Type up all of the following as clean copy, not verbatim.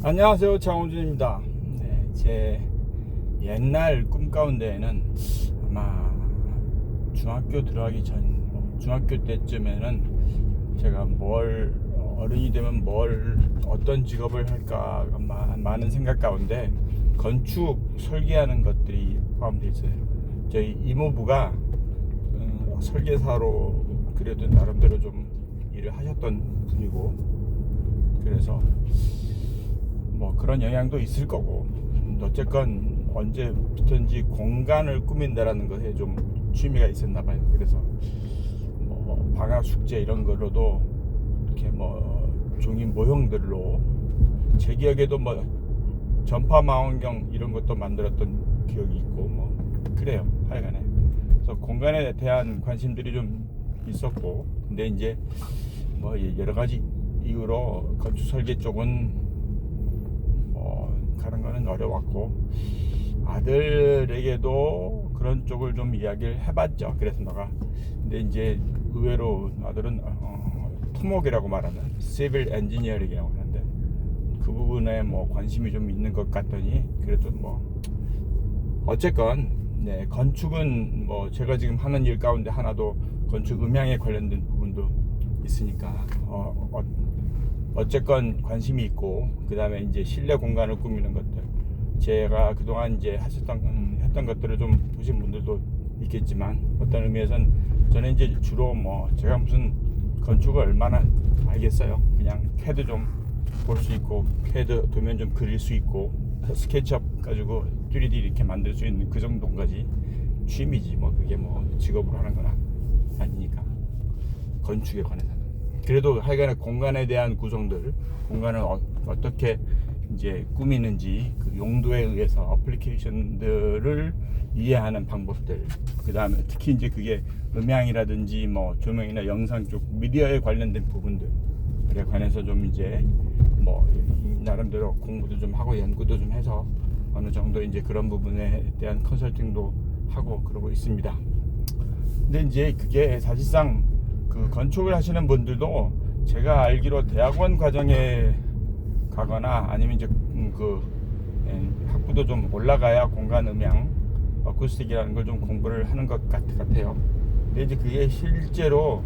안녕하세요, 장원준입니다. 네, 제 옛날 꿈 가운데에는 아마 중학교 들어가기 전, 중학교 때쯤에는 제가 어른이 되면 어떤 직업을 할까 많은 생각 가운데 건축 설계하는 것들이 포함되어 있어요. 저희 이모부가 설계사로 그래도 나름대로 좀 일을 하셨던 분이고, 그래서 그런 영향도 있을 거고, 어쨌건 언제부턴지 공간을 꾸민다라는 것에 좀 취미가 있었나 봐요. 그래서 방학 숙제 이런 걸로도 이렇게 종이 모형들로 제 기억에도 전파 망원경 이런 것도 만들었던 기억이 있고 그래요. 하여간에 그래서 공간에 대한 관심들이 좀 있었고, 근데 이제 여러 가지 이유로 건축 설계 쪽은 가는 거는 어려웠고, 아들에게도 그런 쪽을 좀 이야기를 해봤죠. 그래서 근데 이제 의외로 아들은 토목이라고 말하는 시빌 엔지니어링이라고 하는데, 그 부분에 관심이 좀 있는 것 같더니, 그래도 어쨌건 네, 건축은 제가 지금 하는 일 가운데 하나도 건축 음향에 관련된 부분도 있으니까 어쨌건 관심이 있고, 그 다음에 이제 실내 공간을 꾸미는 것들, 제가 그동안 이제 했던 것들을 좀 보신 분들도 있겠지만, 어떤 의미에서는 저는 이제 주로 제가 무슨 건축을 얼마나 알겠어요. 그냥 캐드 좀 볼 수 있고, 캐드 도면 좀 그릴 수 있고, 스케치업 가지고 3D 이렇게 만들 수 있는 그 정도까지 취미지, 그게 직업으로 하는 건 아니니까, 건축에 관해서는. 그래도 하여간에 공간에 대한 구성들, 공간을 어떻게 이제 꾸미는지, 그 용도에 의해서 어플리케이션들을 이해하는 방법들, 그 다음에 특히 이제 그게 음향이라든지 조명이나 영상 쪽 미디어에 관련된 부분들에 관해서 좀 이제 나름대로 공부도 좀 하고 연구도 좀 해서 어느 정도 이제 그런 부분에 대한 컨설팅도 하고 그러고 있습니다. 근데 이제 그게 사실상 그 건축을 하시는 분들도 제가 알기로 대학원 과정에 가거나 아니면 이제 학부도 좀 올라가야 공간 음향, 어쿠스틱이라는 걸 좀 공부를 하는 것 같아요. 근데 이제 그게 실제로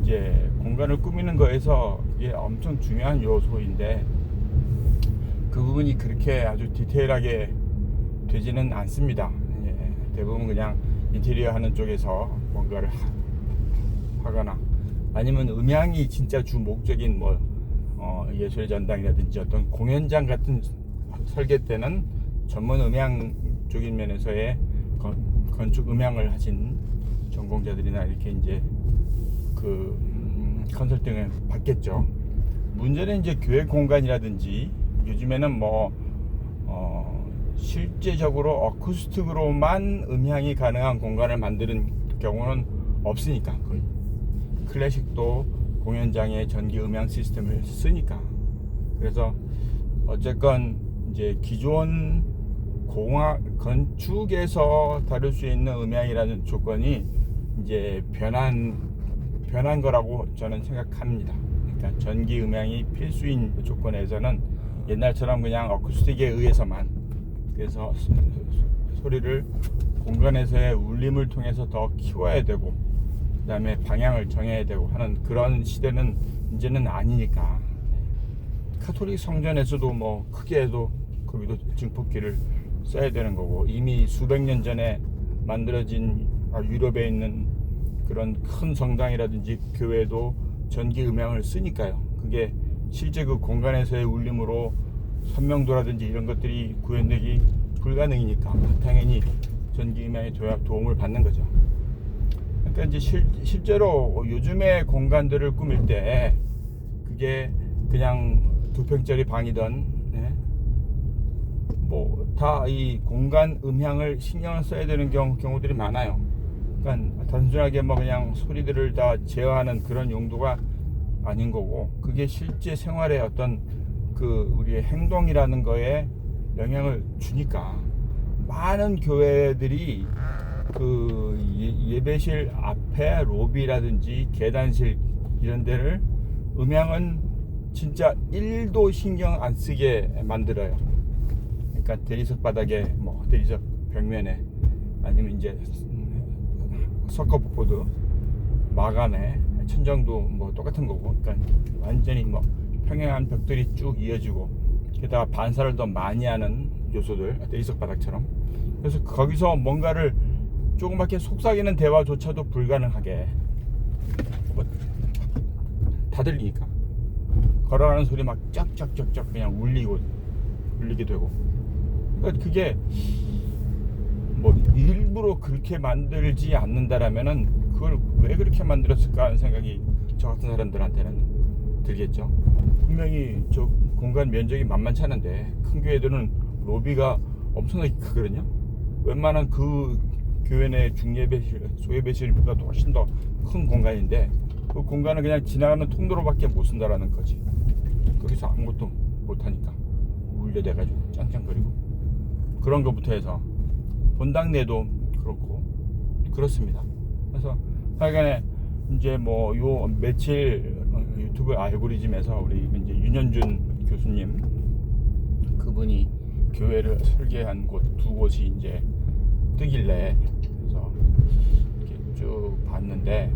이제 공간을 꾸미는 거에서 이게 엄청 중요한 요소인데, 그 부분이 그렇게 아주 디테일하게 되지는 않습니다. 대부분 그냥 인테리어 하는 쪽에서 뭔가를 하거나, 아니면 음향이 진짜 주 목적인 예술의 전당이라든지 어떤 공연장 같은 설계 때는 전문 음향 쪽인 면에서의 건축 음향을 하신 전공자들이나 이렇게 이제 컨설팅을 받겠죠. 문제는 이제 교회 공간이라든지, 요즘에는 실제적으로 어쿠스틱으로만 음향이 가능한 공간을 만드는 경우는 없으니까, 거의 클래식도 공연장에 전기 음향 시스템을 쓰니까. 그래서 어쨌건 이제 기존 건축에서 다룰 수 있는 음향이라는 조건이 이제 변한 거라고 저는 생각합니다. 그러니까 전기 음향이 필수인 조건에서는 옛날처럼 그냥 어쿠스틱에 의해서만, 그래서 소리를 공간에서의 울림을 통해서 더 키워야 되고, 그 다음에 방향을 정해야 되고 하는 그런 시대는 이제는 아니니까, 카톨릭 성전에서도 크게 해도 거기도 증폭기를 써야 되는 거고, 이미 수백 년 전에 만들어진 유럽에 있는 그런 큰 성당이라든지 교회도 전기 음향을 쓰니까요. 그게 실제 그 공간에서의 울림으로 선명도라든지 이런 것들이 구현되기 불가능이니까 당연히 전기 음향의 도움을 받는 거죠. 그러니까 이제 실제로 요즘의 공간들을 꾸밀 때 그게 그냥 2평짜리 방이든 다 이 공간 음향을 신경을 써야 되는 경우들이 많아요. 그러니까 단순하게 그냥 소리들을 다 제어하는 그런 용도가 아닌 거고, 그게 실제 생활의 어떤 우리의 행동이라는 거에 영향을 주니까, 많은 교회들이 예배실 앞에 로비라든지 계단실 이런 데를 음향은 진짜 1도 신경 안 쓰게 만들어요. 그러니까 대리석 바닥에 뭐 대리석 벽면에 아니면 이제 석고보드 마감에 천정도 뭐 똑같은 거고, 그러니까 완전히 뭐 평행한 벽들이 쭉 이어지고, 게다가 반사를 더 많이 하는 요소들, 대리석 바닥처럼. 그래서 거기서 뭔가를 조그맣게 속삭이는 대화조차도 불가능하게 다 들리니까 걸어가는 소리 막 쫙쫙쫙쫙 그냥 울리게 되고. 그러니까 그게 뭐 일부러 그렇게 만들지 않는다라면은 그걸 왜 그렇게 만들었을까 하는 생각이 저 같은 사람들한테는 들겠죠. 분명히 저 공간 면적이 만만치 않은데, 큰 교회들은 로비가 엄청나게 크거든요. 웬만한 그 교회 내 중예배실, 소예배실보다 훨씬 더 큰 공간인데, 그 공간은 그냥 지나가는 통로로밖에 못 쓴다라는 거지. 거기서 아무것도 못하니까 울려대가지고 짱짱거리고, 그런 것부터 해서 본당 내도 그렇고 그렇습니다. 그래서 하여간에 이제 뭐 요 며칠 유튜브 알고리즘에서 우리 이제 윤현준 교수님, 그분이 교회를 설계한 곳 두 곳이 이제 뜨길래 그래서 이렇게 쭉 봤는데,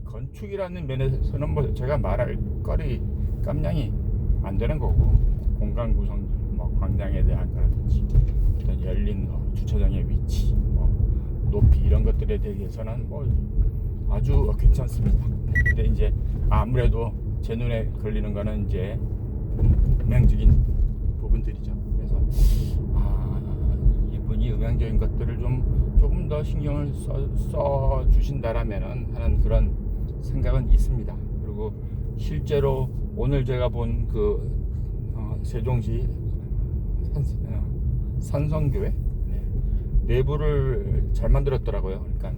건축이라는 면에서는 뭐 제가 말할 거리 깜냥이 안 되는 거고, 공간 구성, 뭐 광장에 대한 거라든지 어떤 열린 주차장의 위치, 뭐 높이 이런 것들에 대해서는 뭐 아주 괜찮습니다. 근데 이제 아무래도 제 눈에 걸리는 거는 이제 음향적인 부분들이죠. 그래서 이분이 음향적인 것들을 조금 더 신경을 써 주신다라면은 하는 그런 생각은 있습니다. 그리고 실제로 오늘 제가 본 그 세종시 산성교회 내부를 잘 만들었더라고요. 그러니까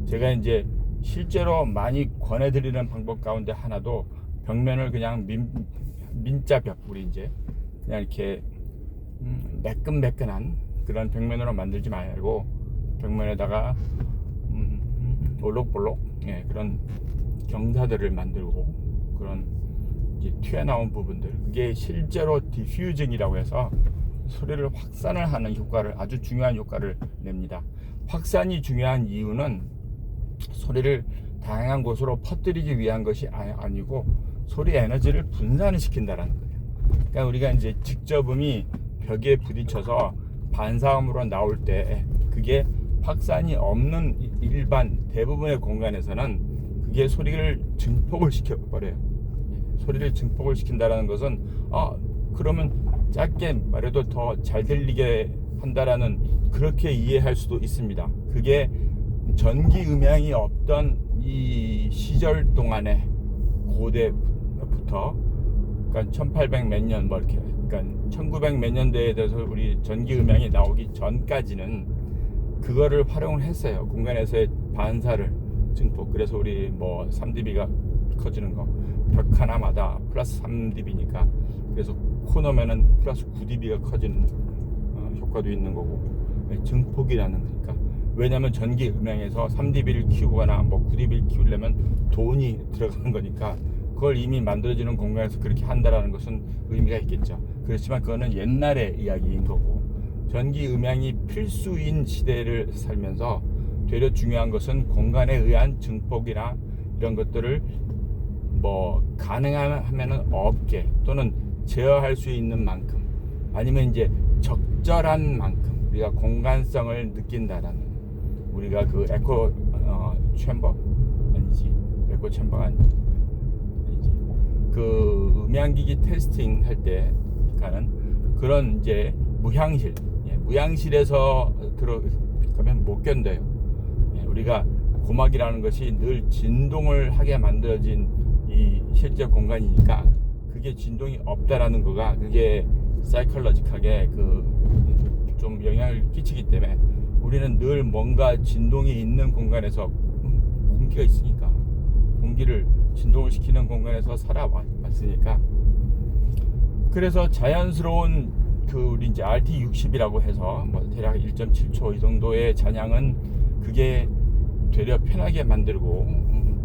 제가 이제 실제로 많이 권해드리는 방법 가운데 하나도 벽면을 그냥 민자벽, 우리 이제 그냥 이렇게 매끈매끈한 그런 벽면으로 만들지 말고, 벽면에다가 볼록볼록 그런 경사들을 만들고, 그런 이제 튀어나온 부분들, 그게 실제로 디퓨징이라고 해서 소리를 확산을 하는 효과를, 아주 중요한 효과를 냅니다. 확산이 중요한 이유는 소리를 다양한 곳으로 퍼뜨리기 위한 것이 아니고 소리 에너지를 분산을 시킨다라는 거예요. 그러니까 우리가 이제 직접음이 벽에 부딪혀서 반사음으로 나올 때 그게 확산이 없는 일반 대부분의 공간에서는 그게 소리를 증폭을 시켜버려요. 소리를 증폭을 시킨다라는 것은 그러면 짧게 말해도 더 잘 들리게 한다라는, 그렇게 이해할 수도 있습니다. 그게 전기 음향이 없던 이 시절 동안에 고대부터, 그러니까 1800 몇 년 뭐 이렇게, 그러니까 1900 몇 년대에 대해서 우리 전기 음향이 나오기 전까지는 그거를 활용을 했어요. 공간에서의 반사를 증폭. 그래서 우리 뭐 3dB가 커지는 거, 벽 하나마다 플러스 3dB니까, 그래서 코너면은 플러스 9dB가 커지는 효과도 있는 거고, 증폭이라는 거니까. 왜냐면 전기 음향에서 3dB를 키우거나 뭐 9dB를 키우려면 돈이 들어가는 거니까, 그걸 이미 만들어지는 공간에서 그렇게 한다라는 것은 의미가 있겠죠. 그렇지만 그거는 옛날의 이야기인 거고, 전기 음향이 필수인 시대를 살면서 되려 중요한 것은 공간에 의한 증폭이나 이런 것들을 뭐 가능하면은 없게, 또는 제어할 수 있는 만큼, 아니면 이제 적절한 만큼 우리가 공간성을 느낀다라는, 우리가 그 에코 챔버 아니지, 에코 챔버가 아니지, 그 음향기기 테스팅 할 때 가는 그런 이제 무향실에서 들어가면 못 견뎌요. 우리가 고막이라는 것이 늘 진동을 하게 만들어진 이 실제 공간이니까, 그게 진동이 없다라는 거가, 그게 사이클러직하게 좀 영향을 끼치기 때문에 우리는 늘 뭔가 진동이 있는 공간에서, 공기가 있으니까 공기를 진동을 시키는 공간에서 살아왔으니까, 그래서 자연스러운 우리 이제 RT60이라고 해서 뭐 대략 1.7초 이 정도의 잔향은 그게 되려 편하게 만들고,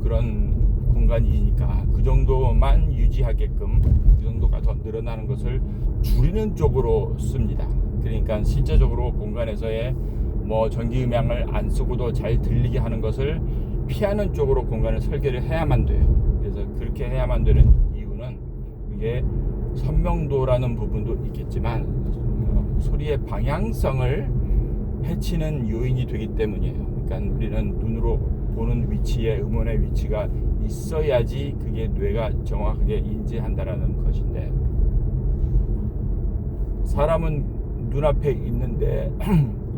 그런 공간이니까 그 정도만 유지하게끔 그 정도가 더 늘어나는 것을 줄이는 쪽으로 씁니다. 그러니까 실제적으로 공간에서의 뭐 전기 음향을 안 쓰고도 잘 들리게 하는 것을 피하는 쪽으로 공간을 설계를 해야만 돼요. 그래서 그렇게 해야만 되는 이유는 이게 선명도라는 부분도 있겠지만 소리의 방향성을 해치는 요인이 되기 때문이에요. 그러니까 우리는 눈으로 보는 위치에 음원의 위치가 있어야지 그게 뇌가 정확하게 인지한다라는 것인데, 사람은 눈앞에 있는데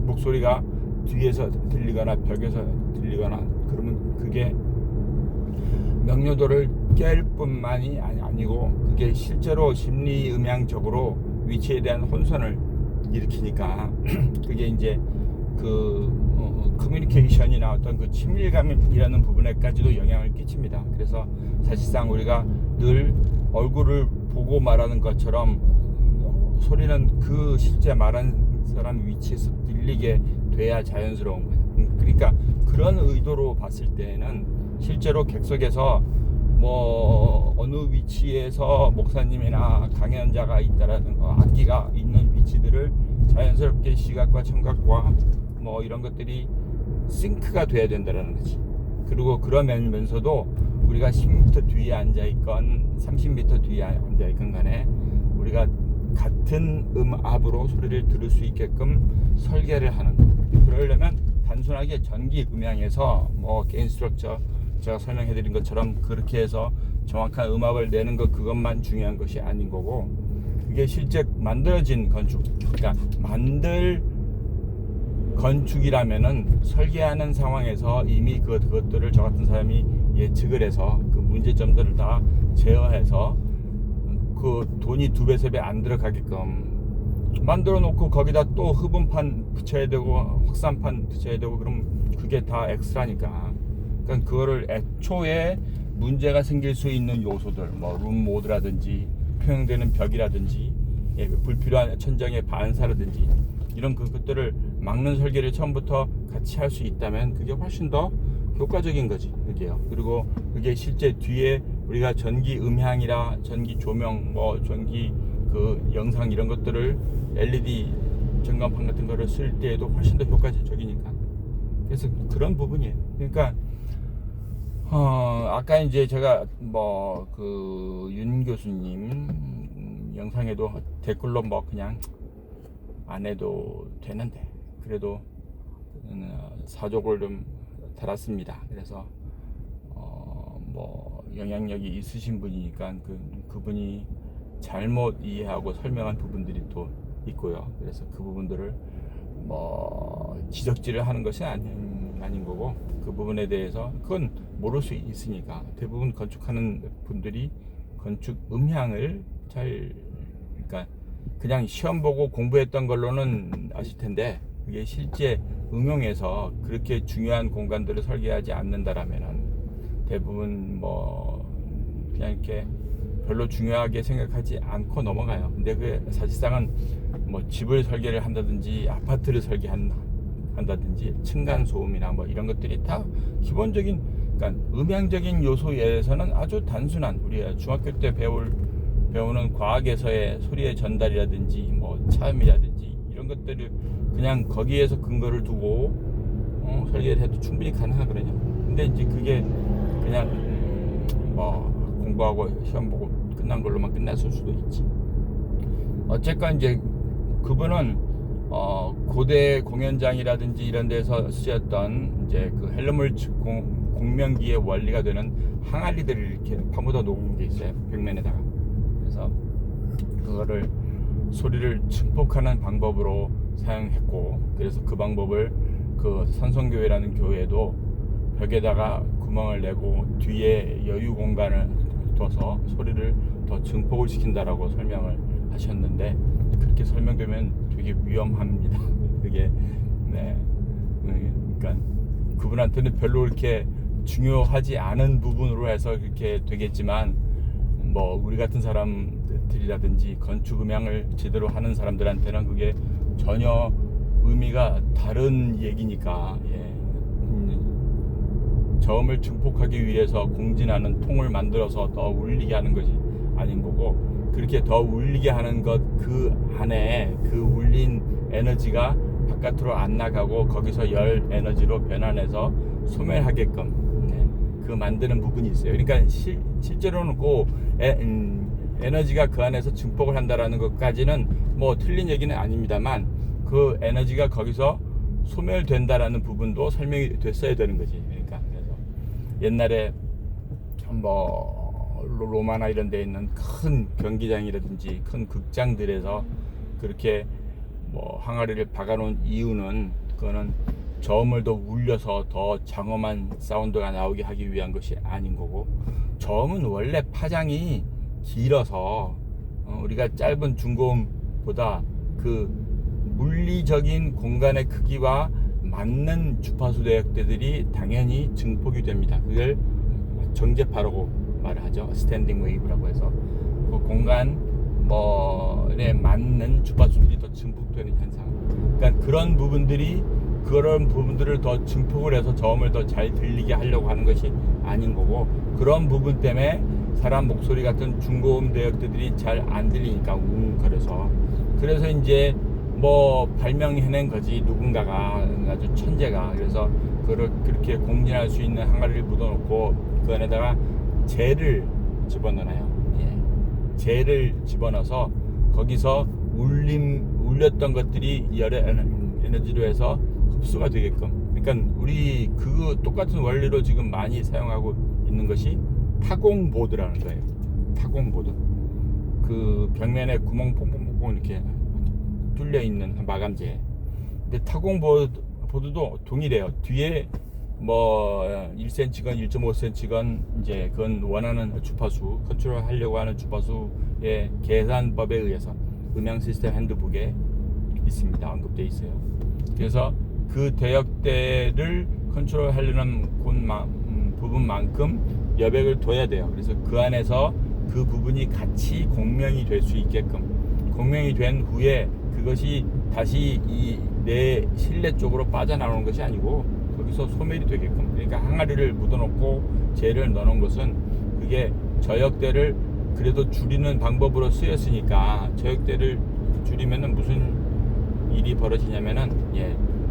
목소리가 뒤에서 들리거나 벽에서 들리거나 그러면 그게 명료도를 깰 뿐만이 아니고 그게 실제로 심리 음향적으로 위치에 대한 혼선을 일으키니까 그게 이제 커뮤니케이션이나 어떤 그 친밀감이라는 부분에까지도 영향을 끼칩니다. 그래서 사실상 우리가 늘 얼굴을 보고 말하는 것처럼 소리는 그 실제 말한 사람 위치에서 들리게 돼야 자연스러운 거예요. 그러니까 그런 의도로 봤을 때는 실제로 객석에서 뭐 어느 위치에서 목사님이나 강연자가 있다라는 거, 악기가 있는 위치들을 자연스럽게 시각과 청각과 뭐 이런 것들이 싱크가 돼야 된다는 거지. 그리고 그러면서도 우리가 10m 뒤에 앉아 있건 30m 뒤에 앉아 있건 간에 우리가 같은 음압으로 소리를 들을 수 있게끔 설계를 하는 거. 그러려면 단순하게 전기 음향에서 뭐 게인 스트럭처 제가 설명해 드린 것처럼 그렇게 해서 정확한 음압을 내는 것, 그것만 중요한 것이 아닌 거고, 그게 실제 만들어진 건축, 그러니까 만들 건축이라면은 설계하는 상황에서 이미 그것들을 저 같은 사람이 예측을 해서 그 문제점들을 다 제어해서 그 돈이 2배, 3배 안 들어가게끔 만들어 놓고 거기다 또 흡음판 붙여야 되고 확산판 붙여야 되고 그럼 그게 다 엑스트라니까. 그러니까 그거를 애초에 문제가 생길 수 있는 요소들, 뭐 룸 모드라든지 표현되는 벽이라든지 불필요한 천정의 반사라든지 이런 그것들을 막는 설계를 처음부터 같이 할 수 있다면 그게 훨씬 더 효과적인 거지, 그게요. 그리고 그게 실제 뒤에 우리가 전기 음향이라 전기 조명, 뭐 전기 그 영상 이런 것들을 LED 전광판 같은 거를 쓸 때에도 훨씬 더 효과적이니까. 그래서 그런 부분이에요. 그러니까 아까 이제 제가 뭐 그 윤 교수님 영상에도 댓글로 뭐 그냥 안 해도 되는데 그래도 사족을 좀 달았습니다. 그래서 뭐 영향력이 있으신 분이니까 그분이 잘못 이해하고 설명한 부분들이 또 있고요. 그래서 그 부분들을 뭐 지적질을 하는 것이 아닌 거고, 그 부분에 대해서 그건 모를 수 있으니까 대부분 건축하는 분들이 건축 음향을 그러니까 그냥 시험 보고 공부했던 걸로는 아실 텐데 그게 실제 응용해서 그렇게 중요한 공간들을 설계하지 않는다라면은 대부분 뭐 그냥 이렇게 별로 중요하게 생각하지 않고 넘어가요. 근데 그 사실상은 뭐 집을 설계를 한다든지 아파트를 설계한다든지 층간 소음이나 뭐 이런 것들이 다 기본적인, 그러니까 음향적인 요소에서는 아주 단순한 우리가 중학교 때 배우는 과학에서의 소리의 전달이라든지 뭐 차음이라든지 이런 것들을 그냥 거기에서 근거를 두고 설계를 해도 충분히 가능하거든요. 근데 이제 그게 그냥 뭐 공부하고 시험 보고 끝난 걸로만 끝났을 수도 있지. 어쨌건 이제 그분은 고대 공연장이라든지 이런 데서 쓰였던 이제 그 헬름홀 공명기의 원리가 되는 항아리들을 이렇게 파묻어 놓은 게 있어요, 벽면에다가. 그래서 그거를 소리를 증폭하는 방법으로 사용했고, 그래서 그 방법을 그 산성교회라는 교회도 벽에다가 구멍을 내고 뒤에 여유 공간을 둬서 소리를 더 증폭을 시킨다라고 설명을 하셨는데, 그렇게 설명되면 되게 위험합니다. 그게 그러니까 그분한테는 별로 그렇게 중요하지 않은 부분으로 해서 그렇게 되겠지만, 뭐 우리 같은 사람들이라든지 건축 음향을 제대로 하는 사람들한테는 그게 전혀 의미가 다른 얘기니까. 저음을 증폭하기 위해서 공진하는 통을 만들어서 더 울리게 하는 것이 아닌 거고, 그렇게 더 울리게 하는 것 그 안에 그 울린 에너지가 바깥으로 안 나가고 거기서 열 에너지로 변환해서 소멸하게끔 그 만드는 부분이 있어요. 그러니까 실제로는 그 에너지가 그 안에서 증폭을 한다라는 것까지는 뭐 틀린 얘기는 아닙니다만, 그 에너지가 거기서 소멸된다라는 부분도 설명이 됐어야 되는 거지. 그러니까 그래서 옛날에 뭐 로마나 이런 데 있는 큰 경기장이라든지 큰 극장들에서 그렇게 뭐 항아리를 박아놓은 이유는, 그거는 저음을 더 울려서 더 장엄한 사운드가 나오게 하기 위한 것이 아닌 거고, 저음은 원래 파장이 길어서 우리가 짧은 중고음보다 그 물리적인 공간의 크기와 맞는 주파수 대역대들이 당연히 증폭이 됩니다. 그걸 정제파라고 말을 하죠. 스탠딩 웨이브라고 해서 그 공간 뭐에 맞는 주파수들이 더 증폭되는 현상. 그러니까 그런 부분들을 더 증폭을 해서 저음을 더 잘 들리게 하려고 하는 것이 아닌 거고, 그런 부분 때문에 사람 목소리 같은 중고음 대역대들이 잘 안 들리니까 그래서 이제 뭐 발명해낸 거지, 누군가가 아주 천재가. 그래서 그걸 그렇게 공진할 수 있는 항아리를 묻어놓고 그 안에다가 젤을 집어넣어요. 젤을 집어넣어서 거기서 울렸던 것들이 열의 에너지로 해서 흡수가 되게끔. 그러니까 우리 그 똑같은 원리로 지금 많이 사용하고 있는 것이 타공보드라는 거예요. 타공보드. 그 벽면에 구멍 뽕뽕뽕뽕 이렇게 뚫려 있는 마감재. 근데 타공보드도 동일해요. 뒤에 뭐 1cm건 1.5cm건 이제 그건 원하는 주파수, 컨트롤 하려고 하는 주파수의 계산법에 의해서 음향 시스템 핸드북에 있습니다. 언급되어 있어요. 그래서 그 대역대를 컨트롤 하려는 부분만큼 여백을 둬야 돼요. 그래서 그 안에서 그 부분이 같이 공명이 될 수 있게끔, 공명이 된 후에 그것이 다시 이 내 실내 쪽으로 빠져나오는 것이 아니고 거기서 소멸이 되게끔. 그러니까 항아리를 묻어놓고 젤을 넣어놓은 것은 그게 저역대를 그래도 줄이는 방법으로 쓰였으니까, 저역대를 줄이면은 무슨 일이 벌어지냐면은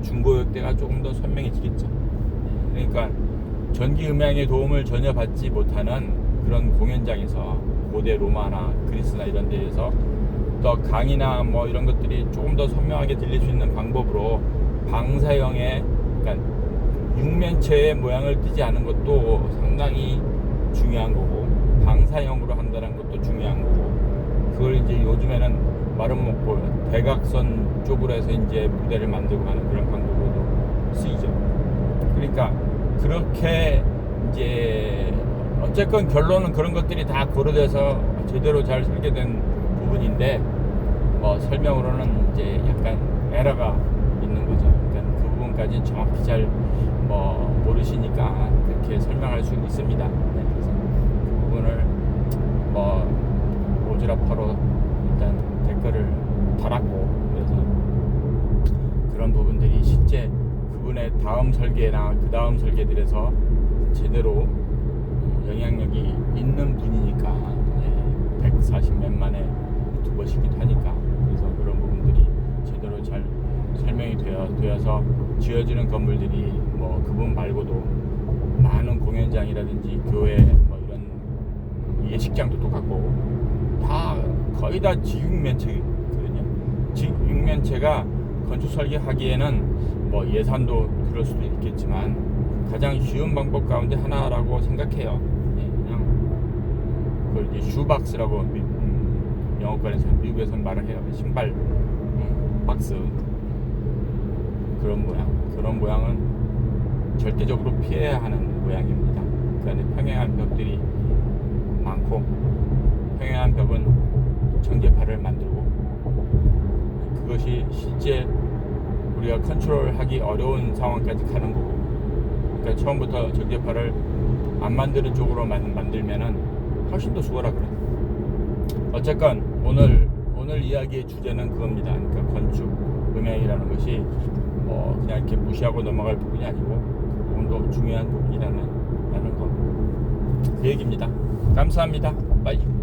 중고역대가 조금 더 선명해지겠죠. 그러니까 전기 음향의 도움을 전혀 받지 못하는 그런 공연장에서, 고대 로마나 그리스나 이런 데에서 더 강이나 뭐 이런 것들이 조금 더 선명하게 들릴 수 있는 방법으로 방사형의, 그러니까 육면체의 모양을 띠지 않은 것도 상당히 중요한 거고, 방사형으로 한다는 것도 중요한 거고, 그걸 이제 요즘에는 말은 먹고 대각선 쪽으로 해서 이제 무대를 만들고 하는 그런 방법으로도 쓰이죠. 그러니까 그렇게 이제 어쨌건 결론은 그런 것들이 다 고려돼서 제대로 잘 설계된 부분인데, 뭐 설명으로는 이제 약간 에러가 있는 거죠. 그러니까 그 부분까지는 정확히 잘 모르시니까 그렇게 설명할 수 있습니다. 그래서 그 부분을 뭐 오지랖파로 일단 댓글을 달았고, 그래서 그런 부분들이 실제 그분의 다음 설계나 그 다음 설계들에서 제대로 영향력이 있는 분이니까, 140몇 만에 유튜버시기도 하니까, 그래서 그런 부분들이 제대로 잘 설명이 되어서 지어지는 건물들이 뭐 그분 말고도 많은 공연장이라든지 교회 뭐 이런 예식장도 똑같고 다 거의 다 직육면체거든요. 직육면체가 건축 설계하기에는 뭐 예산도 들을 수도 있겠지만 가장 쉬운 방법 가운데 하나라고 생각해요. 그냥 그걸 이제 슈박스라고 영어권에서, 미국에서 말을 해요. 신발 박스. 그런 모양은 절대적으로 피해야 하는 모양입니다. 그 안에 평행한 벽들이 많고, 평행한 벽은 정제파를 만들고, 그것이 실제 우리가 컨트롤하기 어려운 상황까지 가는 거고, 그러니까 처음부터 정제파를 안 만드는 쪽으로 만들면은 훨씬 더 수월하거든요. 어쨌건 오늘 이야기의 주제는 그겁니다. 그러니까 건축 음향이라는 것이 그냥 이렇게 무시하고 넘어갈 부분이 아니고 그 부분도 중요한 부분이라는 그 얘기입니다. 감사합니다. 빠이.